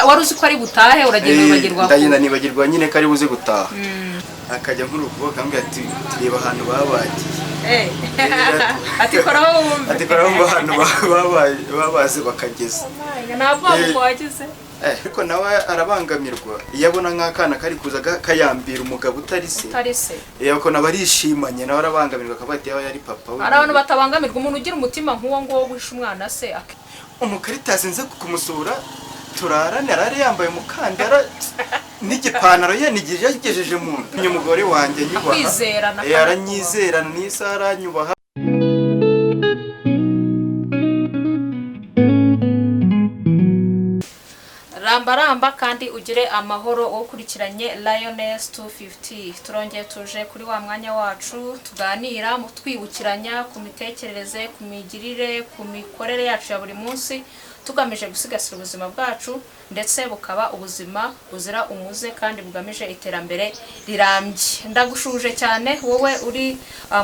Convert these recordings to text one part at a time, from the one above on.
wari uzi ko ari butahe uragenda wibagirwa ndagenda nibagirwa nyine ko ari buze gutaha akajya nk'urukubo akambwira ati reba ahantu babagiye ati koraho wumve ati koraho ahantu babaze bakageza ntabwo wagize ariko nawe arabangamirwa iyo abona nk'akana kari kuza kayambira umugabo utari se ko nawe arishimanye nawe arabangamirwa akavuga ati yaba yari papa we. Hari abantu batabangamirwa, umuntu ugira umutima nk'uwo nguwo wishe umwana se umukaritasi nze kumusura turarane arare yambaye umukandara n'igipantaro yanigije yagejeje mu nzu umugore wanjye nyubaha aranyizerana n'isaha aranyubaha. Ramba kandi ugire amahoro ukurikiranye Lioness 250. Turongeye tuje kuri wa mwanya wacu tuganira mu twibukiranya ku mitekerereze, ku migirire, ku mikorere yacu ya buri munsi, tugamije gusigasira ubuzima bwacu ndetse bukaba ubuzima buzira umuze kandi bugamije iterambere rirambye. Ndagushuje cyane wowe uri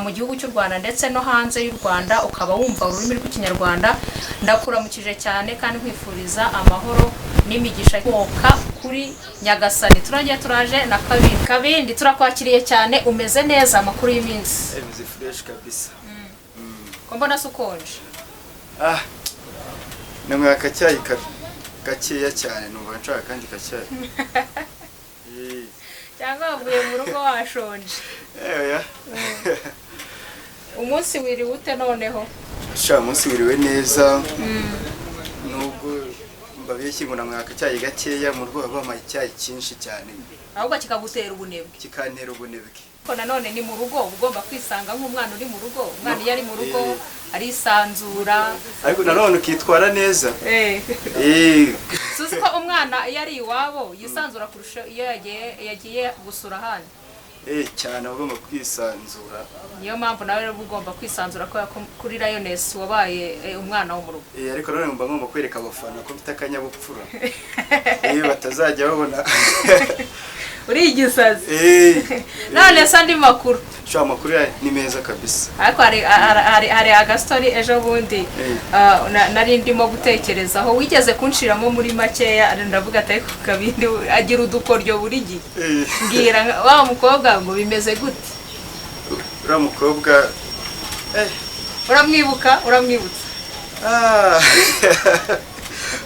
mu gihugu cy'u Rwanda ndetse no hanze y'u Rwanda ukaba wumva ururimi rw'ikinyarwanda. Ndakuramukije cyane kandi nkwifuriza amahoro n'imigisha koka kuri Nyagasani. Turongeye turaje na kabindi turakwakiriye cyane. Umeze neza? Amakuru y'iminsi meze fresh kabisa. Ko mbona sukonje namwe akacyayi gakeya cyane numva nshaka kandi kacyayi cyangwa wavuye mu rugo washonje. Umunsi wiriwe ute noneho? Umunsi wiriwe neza nubwo mbabeshye ngo namwe akacyayi gakeya mu rugo bamaye icyayi cyinshi cyane ahubwo kikagutera ubunebwe. Kikantera ubunebwe ko nanone ni mu rugo ugomba kwisanga nk'umwana uri mu rugo. Umwana iyo ari mu rugo arisanzura ariko nanone ukitwara neza. Suzi ko umwana iyo ari iwabo yisanzura kurusha iyo yagiye gusura ahandi. Cyane ugomba kwisanzura. Niyo mpamvu nawe rero ugomba kwisanzura ko kuri Lioness wabaye umwana wo mu rugo. Ariko nanone ngomba kwereka abafana ko mfite akanyabupfura batazajya babona uri igisazi. None sandi makuru amakuru ni meza kabisa. Ariko hari agastori ejo bundi nari ndimo gutekerezaho wigeze kunshiramo muri makeya ndavuga ati ariko kabindi agira udukoryo buri gihe. Mbwira wa mukobwa ngo bimeze gute? Ura mukobwa uramwibutsa?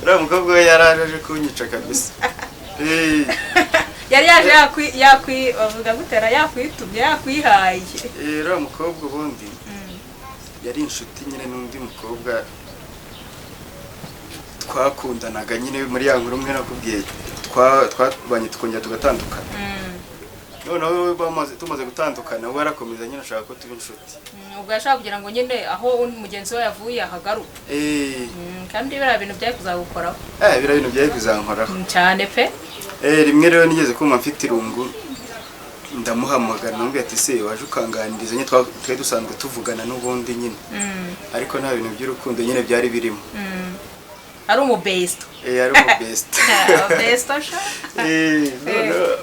Ura mukobwa yaraje kunyica kabisa. Yari yaje bavuga gutera yakwitumye yakwihaye. Ura mukobwa ubundi yari inshuti nyine n'undi mukobwa twakundanaga nyine muri ya nkuru umwe nakubwiye twabanye tukongera tugatandukana. Noneho tumaze gutandukana we arakomeza nyine ashaka ko tuba inshuti. Ubwo yashaka kugira ngo nyine aho mugenzi we yavuye ahagaruka. Kandi biriya bintu byari kuzagukoraho. Biriya bintu byari kuzankoraho cyane pe. Rimwe rero nigeze kumva mfite irungu ndamuhamagara namubwira ati se waje ukanganiriza nyine twari dusanzwe tuvugana n'ubundi nyine ariko nta bintu by'urukundo nyine byari birimo. Ari umubesto. Ari umubesto. Besto sha.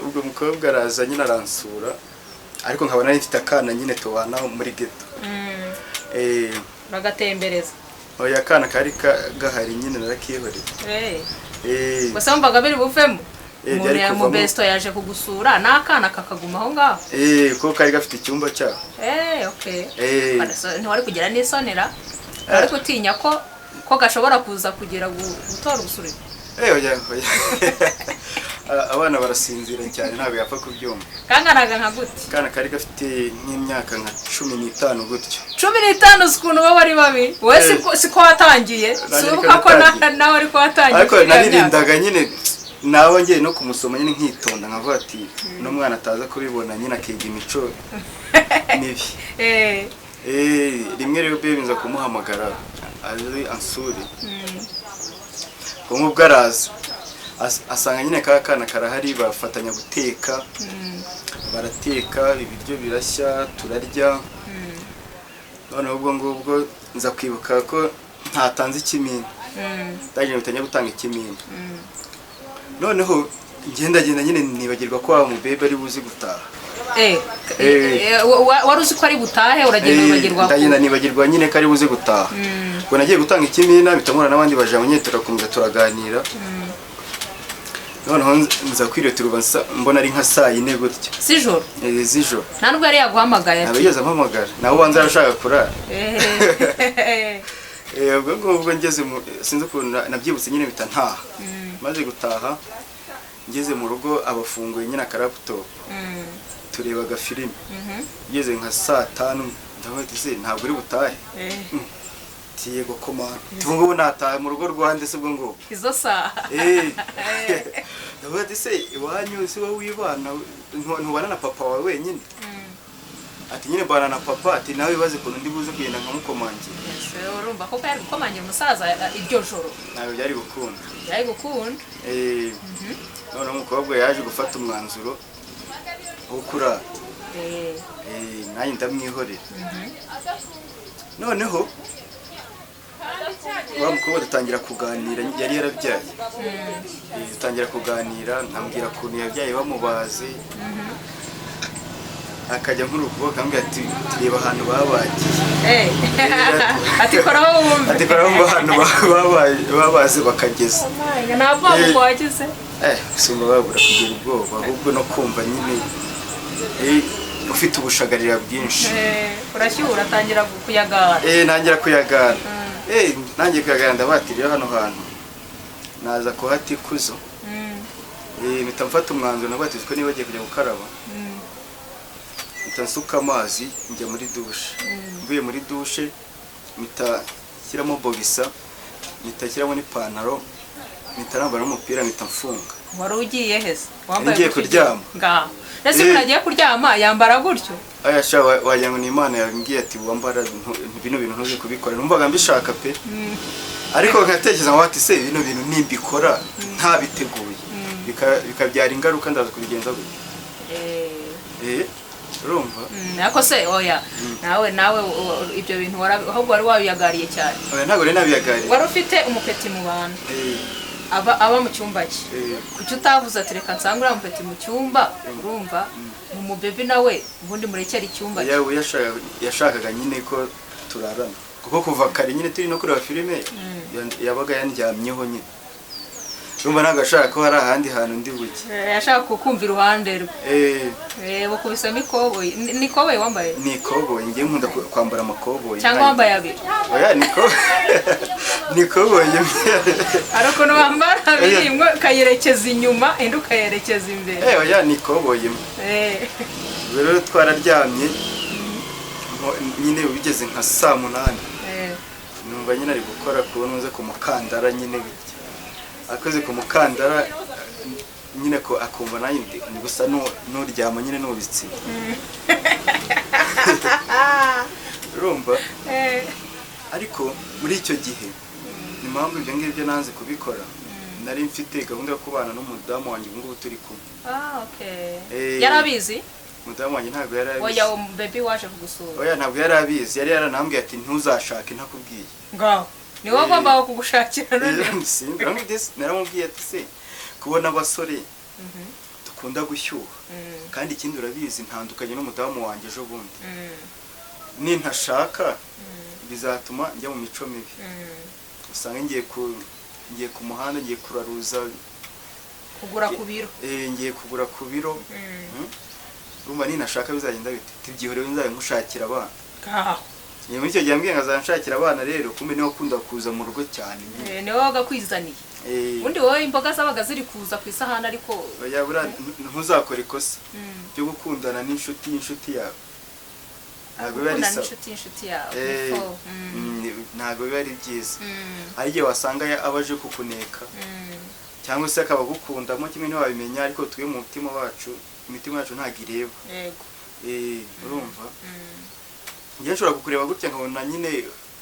Ubwo mukobwa araza nyine aransura ariko nkabona nifite akana nyine tubana muri ghetto. Bagatembereza. Oya akana kari gahari nyine narakihoreye. Gusa mbaga biri buvemo. Mu besto yaje kugusura n'akana kakaguma aho ngaho. Ko kari gafite icyumba cyaho. Okay. Ntiwari kugira n'isonera. Wari kutinya ko gashobora kuza kugira gutora ubusure. Oya. Abana barasinzira cyane ntabwo yapfa kubyumva. Kanganaga nka gute? Kana kari gafite nk'imyaka nka 15 gutyo. 15 ukuntu baba ari babi. Wowe siko watangiye. Subuka ko nawe ari ko watangiye. Ariko naririndaga nyine nawe ngiye no kumusoma nyine nkitonda nkavuga ati no mwana ataza kubibona nyine akiga imico mibi. Rimwe rero biza kumuhamagara ari ansuri. Ubwo araza asanga nyine kakana karahari bafatanya guteka. Barateka ibiryo birashya turarya. Noneho ubwo ngubwo nza kwibuka ko ntatanze ikimina. Ndagiye gutanya gutanga ikimina. Noneho ngenda nyine nibagirwa ko wa mubebe ari buzi gutaha. Wari uzi ko ari butahe uragenda wibagirwa ko. Ndagenda nibagirwa nyine ko ari buzi gutaha. ubwo nagiye gutanga ikimina bitamura n'abandi baje nyine turakomeza turaganira noneho nza kwiritirwa mbona ari nka saa 4 gutya z'ijoro z'ijoro nta nubwo yari yaguhamagaye ati abigeze ampamagara nawe ubanza arashaka kurara ubwo ngeze sinzi ukuntu nabyibutse nyine bita ntaha maze gutaha ngeze mu rugo abafunguye nyine akaraputo turebaga filime ngeze nka saa 5 ndavuga ati ntabwo uri butahe yego komana tungo nataha mu rugo rwande se bwo ngo izo saa ndavuga ati iwanyu si wowe wibana ntubana na papa wawe wenyine ati nyine bana na papa ati nawe bibaze ukuntu ndi buze kugenda nkamukomangira urumva ko yari gukomangira umusaza iryo joro nawe byari gukunda none umukobwa yaje gufata umwanzuro wo kurara nanjye ndamwihorera noneho wa mukobwa dutangira kuganira yari yarabyaye dutangira kuganira nkambwira ukuntu yabyaye bamubaze akajya nk'urukubo akambwira ati tureba ahantu babagiye ati koraho wumve ati koraho ahantu babaze bakageza nta bwoba wagize usumba babura kugira ubwoba ahubwo no kumva nyine ufite ubushagarira bwinshi urashyuha uratangira kuyagara ntangira kuyagara nanjye kuyagara ndabatirira hano hantu naza kuhata ikuzo mpita mfata umwanzuro nabatije ko niba bagiye kujya gukaraba mpita nsuka amazi njya muri dushe mvuye muri dushe mpita shyiramo bogisa mpita shyiramo n'ipantaro mpita nambara n'umupira mpita mfunga wari ugiye hese ngiye kuryama ngaho ese umuntu agiye kuryama yambara gutyo wagira ngo ni Imana yambwiye ati wambara bino bintu ntuze kubikora numvaga mbishaka pe ariko nkatekereza ngo ati bino bintu nimbikora ntabiteguye bikabyara ingaruka ndaza kubigenza gutya urumva nako se oya nawe ibyo bintu ahubwo wari wabiyagariye cyane oya ntabwo rero nabiyagariye wari ufite umupeti mu bantu aba mu cyumba cye kuki utavuze ati reka nsanga uriya mupeti mu cyumba urumva umubebe nawe ubundi murekera icyumba yawe yashakaga nyine ko turarana kuko kuva kare nyine turi no kureba filime yabaga yandyamyeho nyine urumva ntabwo ashaka ko hari ahandi hantu ndi buke yashaka kukumva iruhande rwe bakubisemo ikoboyi ni ikoboyi wambaye ni ikoboyi ngiye nkunda kwambara amakoboyi cyangwa wambaye abiri oya ni ikoboyi hari ukuntu wambara abiri imwe ukayerekeza inyuma indi ukayerekeza imbere oya ni ikoboyi rero twararyamye nyine bigeze nka saa 8 numva nyine ari gukora kubona uze ku mukandara nyine akoze ku mukandara nyine ko akumva nanjye ndi gusa n'uryama nyine n'ubitsi urumva ariko muri icyo gihe ni mpamvu ibyo ngibyo nanze kubikora nari mfite gahunda yo kubana n'umudamu wanjye ubu ngubu turi kumwe yarabizi umudamu wanjye ntabwo yari abizi oya baby waje kugusura oya ntabwo yari abizi yari yaranambwiye ati ntuzashake ntakubwiye ngaho ni wowe ugomba kugushakira naramubwiye ati se kubona abasore dukunda gushyuha kandi ikindi urabizi ntandukanye n'umudamu wanjye ejo bundi nintashaka bizatuma njya mu mico mibi usanga ngiye ku muhanda ngiye kuraruza kugura ku biro ngiye kugura ku biro urumva ninashaka bizagenda bite tibyihorewe nzabe nkushakira abana muri icyo gihe mbwiye nkazanshakira abana rero kumbe niwe ukunda kuza mu rugo cyane niwe wagakwizaniye ubundi wowe imboga zabaga ziri kuza ku isahani ariko ntuzakore ikosa ryo gukundana n'inshuti yawe ntabwo biba ari sawa ntabwo biba ari byiza hari igihe wasanga abaje kukuneka cyangwa se akaba agukundamo kimwe ntiwabimenya ariko twe mu mutima wacu imitima yacu ntabwo ireba urumva njye nshobora kukureba gutya nkabona nyine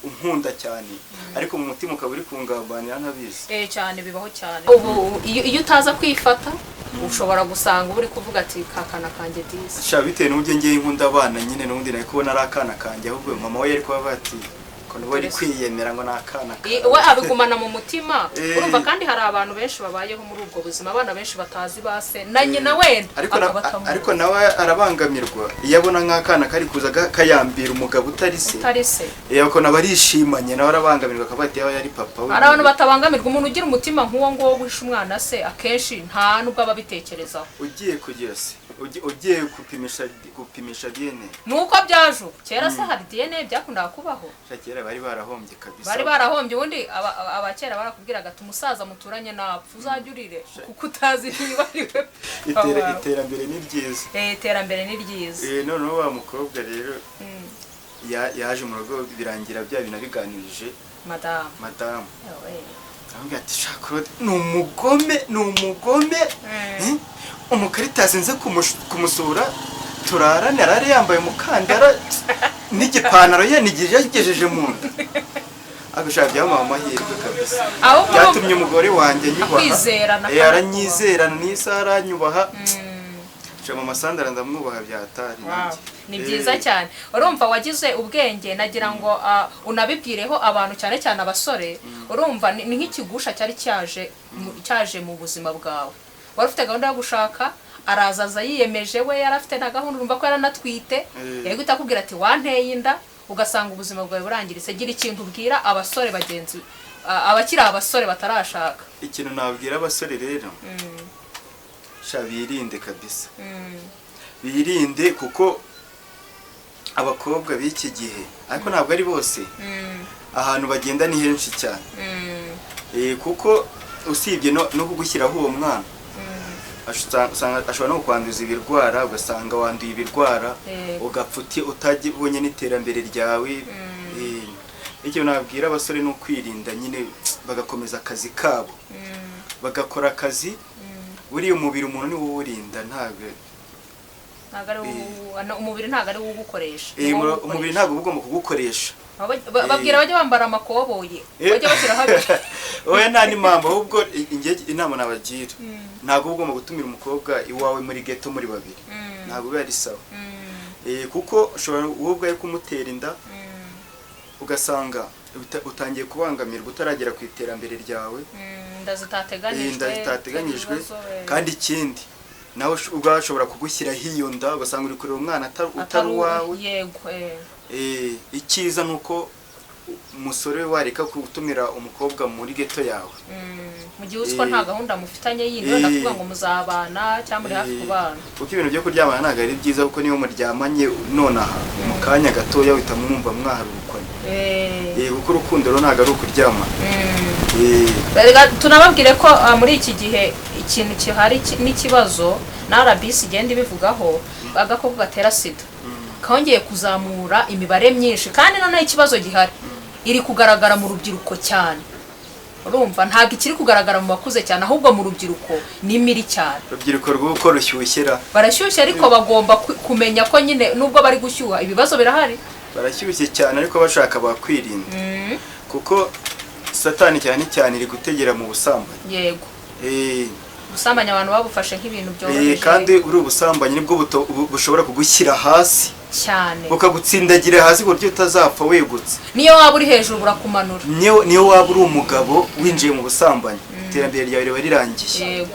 unkunda cyane ariko mu mutima ukaba uri kungambanira ntabizi cyane bibaho cyane ubu iyo utaza kwifata ushobora gusanga uri kuvuga ati kakana kanjye disi bitewe n'uburyo ngiye nkunda abana nyine n'ubundi nari kubona ari akana kanjye ahubwo mama we yari kuba bati ko ukuntu bari kwiyemera ngo nakana we abigumana mu mutima urumva kandi hari abantu benshi babayeho muri ubwo buzima abana benshi batazi base na nyina wenda ariko nawe arabangamirwa iyo abona nk'akana kari kuza kayambira umugabo utari se yako nabarishimanye nawe arabangamirwa akabati yawe yari papa we hari abantu batabangamirwa umuntu ugira umutima nk'uwo ngo wishe umwana se akenshi nta nubwo ababitekerezaho ugiye kugira se ugiye gupimisha DNA nuko byaje kera se hari DNA byakundaga kubaho kera bari barahombye kabisa bari barahombye ubundi abakera barakubwiraga ati umusaza muturanye napfa uzajurire kuko utazi niba ariwe iterambere ni ryiza iterambere ni ryiza noneho wa mukobwa rero yaje mu rugo birangira bya bintu biganirije madamu avuga ati Claude ni umugome umukaritazi nze kumusura turarane arare yambaye umukandara n'igipantaro yanigije yagejeje mu nda agashaka byamama amahirwe kabisa byatumye umugore wanjye nyubaha yaranyizera n'isara nyubaha mama Sandra ndamwubaha byatari ni byiza cyane urumva wagize ubwenge nagira ngo unabibwireho abantu cyane cyane abasore urumva ni nk'ikigusha cyari cyaje mu buzima bwawe wari ufite gahunda yo gushaka arazaza yiyemeje we yarafite na gahunda urumva ko yaranatwite yego itakubwira ati wanteye inda ugasanga ubuzima bwawe burangiritse gira ikintu ubwira abasore bagenzi abakiri abasore batarashaka ikintu nabwira abasore rero birinde kabisa birinde kuko abakobwa b'iki gihe ariko ntabwo ari bose ahantu bagenda ni henshi cyane kuko usibye no kugushyiraho uwo mwana ashobora no kwanduza ibirwara ugasanga wanduye ibirwara ugapfa utabonye n'iterambere ryawe icyo nabwira abasore ni ukwirinda nyine bagakomeza akazi kabo bagakora akazi buriya umubiri umuntu ni wo uwurinda umubiri ntabwo ari wo ugukoresha umubiri ntabwo uba ugomba kugukoresha babwira bajya bambara amakoboyi bajya bashyira habiri oya nta n'impamvu ahubwo inama nabagira ntabwo uba ugomba gutumira umukobwa iwawe muri ghetto muri babiri ntabwo biba ari sawa kuko ushobora wowe ubwawe kumutera inda ugasanga utangiye kubangamirwa utaragera ku iterambere ryawe inda zitateganyijwe kandi ikindi nawe ubwawe ashobora kugushyiraho iyo nda ugasanga uri kureba umwana utari uwawe icyiza ni uko umusore wareka gutumira umukobwa muri ghetto yawe mu gihe uzi ko nta gahunda mufitanye yindi wenda kuvuga ngo muzabana cyangwa muri hafi kubana kuko ibintu byo kuryamana ntabwo ari byiza kuko niyo muryamanye nonaha mu kanya gatoya uhita mwumva mwaharukanye kuko urukundo rero ntabwo ari ukuryamana tunababwire ko muri iki gihe ikintu gihari n'ikibazo na RBC igenda ibivugaho agakoko gatera sida kongeye kuzamura imibare myinshi kandi noneho ikibazo gihari iri kugaragara mu rubyiruko cyane urumva ntabwo ikiri kugaragara mu bakuze cyane ahubwo mu rubyiruko ni miri cyane urubyiruko rw'uko rushyushyira barashyushye ariko bagomba kumenya ko nyine nubwo bari gushyuha ibibazo birahari barashyushye cyane ariko bashaka bakwirinda kuko satani cyane iri gutegera mu busambanyi yego ubusambanyi abantu babufashe nk'ibintu byoroheje kandi uri ubusambanyi nibwo bushobora kugushyira hasi cyane ukagutsindagira hasi ku buryo utazapfa wegutse niyo waba uri hejuru burakumanura niyo waba uri umugabo winjiye mu busambanyi iterambere ryawe riba rirangiye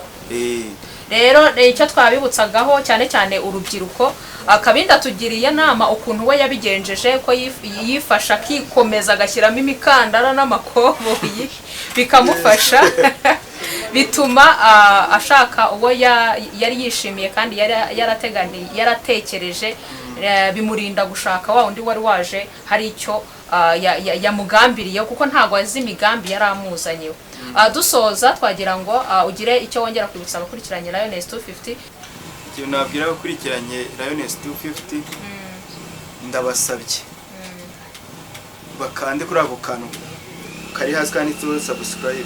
rero icyo twabibutsagaho cyane cyane urubyiruko akabinda tugiriye nama ukuntu we yabigenjeje ko yifasha akikomeza agashyiramo imikandara n'amakoboyi bikamufasha bituma ashaka uwo yari yishimiye kandi yaratekereje bimurinda gushaka wa undi wari waje hari icyo yamugambiriye kuko ntago azi imigambi yari amuzanyeho dusoza twagira ngo ugire icyo wongera kwibutsa abakurikiranye Lioness 250 ikintu nabwira abakurikiranye Lioness 250 ndabasabye bakande kuri ako kantu kari hasi kanditseho subscribe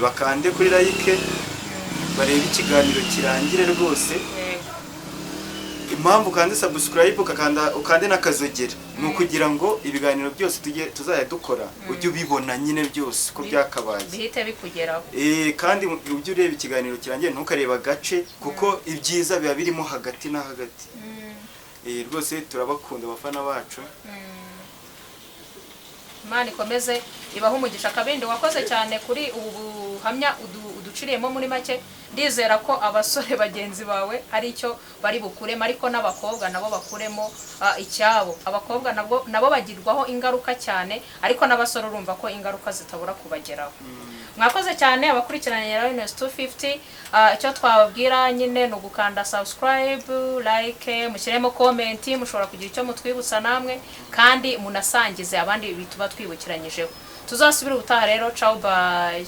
bakande kuri like barebe ikiganiro kirangire rwose impamvu kandi subscribe ukande n'akazogera ni ukugira ngo ibiganiro byose tuzajya dukora ujye ubibona nyine byose ko byakabaye bihite bikugeraho kandi ujye ureba ikiganiro kirangiye ntukareba agace kuko ibyiza biba birimo hagati na hagati rwose turabakunda abafana bacu Imana ikomeze ibaho umugisha kabindi wakoze cyane kuri ubu buhamya uduciriyemo muri make. Ndizera ko abasore bagenzi bawe hari icyo bari bukuremo ariko n'abakobwa nabo bakuremo icyabo. Abakobwa nabo bagirwaho ingaruka cyane ariko n'abasore urumva ko ingaruka zitabura kubageraho. Mwakoze cyane abakurikiranye Lioness 250. Icyo twababwira nyine no gukanda subscribe, like, mushyiremo comment, mushobora kugira icyo mutwibutsa namwe kandi munasangize abandi bituba twibukiranyijeho. Tuzasubira ubutaha rero, ciao bye.